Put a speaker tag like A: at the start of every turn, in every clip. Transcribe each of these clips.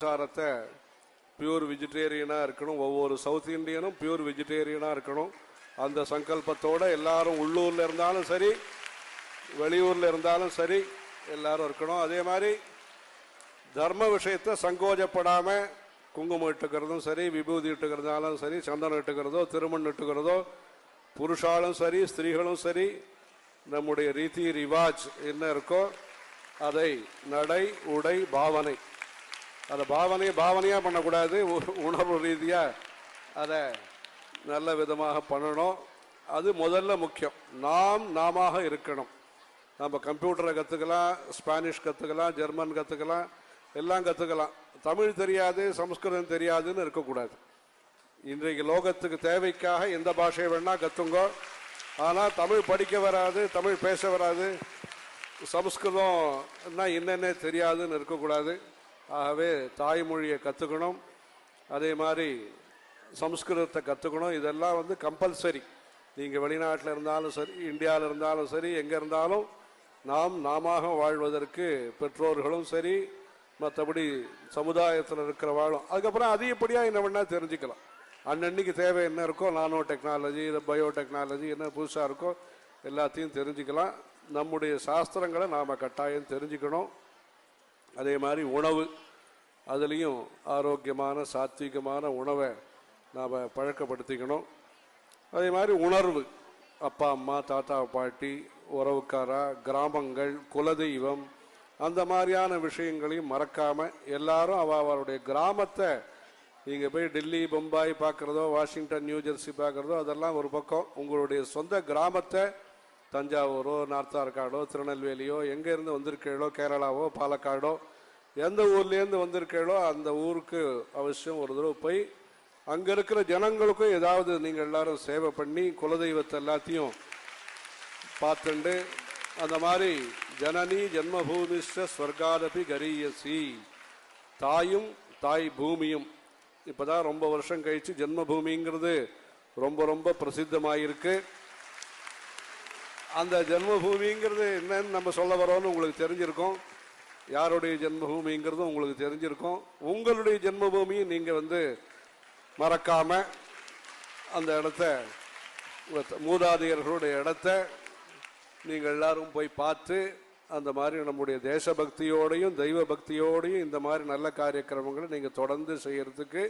A: சாரத்தை பியூர் வெஜிடேரியனாக இருக்கணும். ஒவ்வொரு சவுத் இந்தியனும் பியூர் வெஜிடேரியனாக இருக்கணும். அந்த சங்கல்பத்தோடு எல்லாரும் உள்ளூரில் இருந்தாலும் சரி, வெளியூரில் இருந்தாலும் சரி, எல்லாரும் இருக்கணும். அதே மாதிரி தர்ம விஷயத்தை சங்கோஜப்படாமல் குங்குமம் இட்டுக்கிறதும் சரி, விபூதி இட்டுக்கிறதாலும் சரி, சந்தனம் இட்டுக்கிறதோ, திருமண் இட்டுக்கிறதோ, புருஷாலும் சரி, ஸ்திரீகளும் சரி, நம்முடைய ரீதி ரிவாஜ் என்ன இருக்கோ அதை நடை, உடை, பாவனை, அதை பாவனையாக பண்ணக்கூடாது. உணர்வு ரீதியாக அதை நல்ல விதமாக பண்ணணும். அது முதல்ல முக்கியம். நாம இருக்கணும். நம்ம கம்ப்யூட்டரை கற்றுக்கலாம், ஸ்பானிஷ் கற்றுக்கலாம், ஜெர்மன் கற்றுக்கலாம், எல்லாம் கற்றுக்கலாம். தமிழ் தெரியாது, சமஸ்கிருதம் தெரியாதுன்னு இருக்கக்கூடாது. இன்றைக்கு லோகத்துக்கு தேவைக்காக எந்த பாஷையை வேணால் கற்றுங்கோ. ஆனால் தமிழ் படிக்க வராது, தமிழ் பேச வராது, சமஸ்கிருதம்னா என்னென்ன தெரியாதுன்னு இருக்கக்கூடாது. ஆகவே தாய்மொழியை கற்றுக்கணும். அதே மாதிரி சமஸ்கிருதத்தை கற்றுக்கணும். இதெல்லாம் கம்பல்சரி. நீங்கள் வெளிநாட்டில் இருந்தாலும் சரி, இந்தியாவில் இருந்தாலும் சரி, எங்கே இருந்தாலும் நாம வாழ்வதற்கு பெற்றோர்களும் சரி, மற்றபடி சமுதாயத்தில் இருக்கிறவாளும் அதுக்கப்புறம் அதிகப்படியாக என்ன வேணால் தெரிஞ்சுக்கலாம். அன்னன்னைக்கு தேவை என்ன இருக்கோ, நானோ டெக்னாலஜி, பயோடெக்னாலஜி என்ன புதுசாக இருக்கோ எல்லாத்தையும் தெரிஞ்சுக்கலாம். நம்முடைய சாஸ்திரங்களை நாம் கட்டாயம் தெரிஞ்சுக்கணும். அதே மாதிரி உணவு, அதுலேயும் ஆரோக்கியமான சாத்விகமான உணவை நாம் பழக்கப்படுத்திக்கணும். அதே மாதிரி உணர்வு, அப்பா அம்மா, தாத்தா பாட்டி, உறவுக்காரா, கிராமங்கள், குலதெய்வம், அந்த மாதிரியான விஷயங்களையும் மறக்காமல் எல்லாரும் அவருடைய கிராமத்தை, நீங்கள் போய் டெல்லி, பம்பாய் பார்க்குறதோ, வாஷிங்டன், நியூஜெர்சி பார்க்குறதோ அதெல்லாம் ஒரு பக்கம். உங்களுடைய சொந்த கிராமத்தை, தஞ்சாவூரோ, நார்த் ஆர்காடோ, திருநெல்வேலியோ, எங்கேருந்து வந்திருக்கீங்களோ, கேரளாவோ, பாலக்காடோ, எந்த ஊர்லேருந்து வந்திருக்கீங்களோ அந்த ஊருக்கு அவசியம் ஒரு தடவை போய் அங்கே இருக்கிற ஜனங்களுக்கும் ஏதாவது நீங்கள் எல்லாரும் சேவை பண்ணி குலதெய்வத்தை எல்லாத்தையும் பார்த்துண்டு, அந்த மாதிரி ஜனனி ஜென்மபூமிஷ்ட ஸ்வர்காதபி கரியசி, தாயும் தாய் பூமியும். இப்போதான் ரொம்ப வருஷம் கழிச்சு ஜென்மபூமிங்கிறது ரொம்ப ரொம்ப பிரசித்தமாயிருக்கு. அந்த ஜென்மபூமிங்கிறது என்னன்னு நம்ம சொல்ல வரோன்னு உங்களுக்கு தெரிஞ்சிருக்கோம். யாருடைய ஜென்மபூமிங்கிறதும் உங்களுக்கு தெரிஞ்சிருக்கும். உங்களுடைய ஜென்மபூமியும் நீங்கள் மறக்காம அந்த இடத்த, மூதாதையர்களுடைய இடத்த நீங்கள் எல்லாரும் போய் பார்த்து அந்த மாதிரி நம்முடைய தேசபக்தியோடையும் தெய்வ பக்தியோடையும் இந்த மாதிரி நல்ல காரியக்கிரமங்களை நீங்கள் தொடர்ந்து செய்யறதுக்கு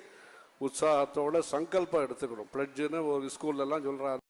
A: உற்சாகத்தோட சங்கல்பம் எடுத்துக்கணும். பிளட்ஜுன்னு ஒரு ஸ்கூல்லலாம் சொல்கிறாங்க.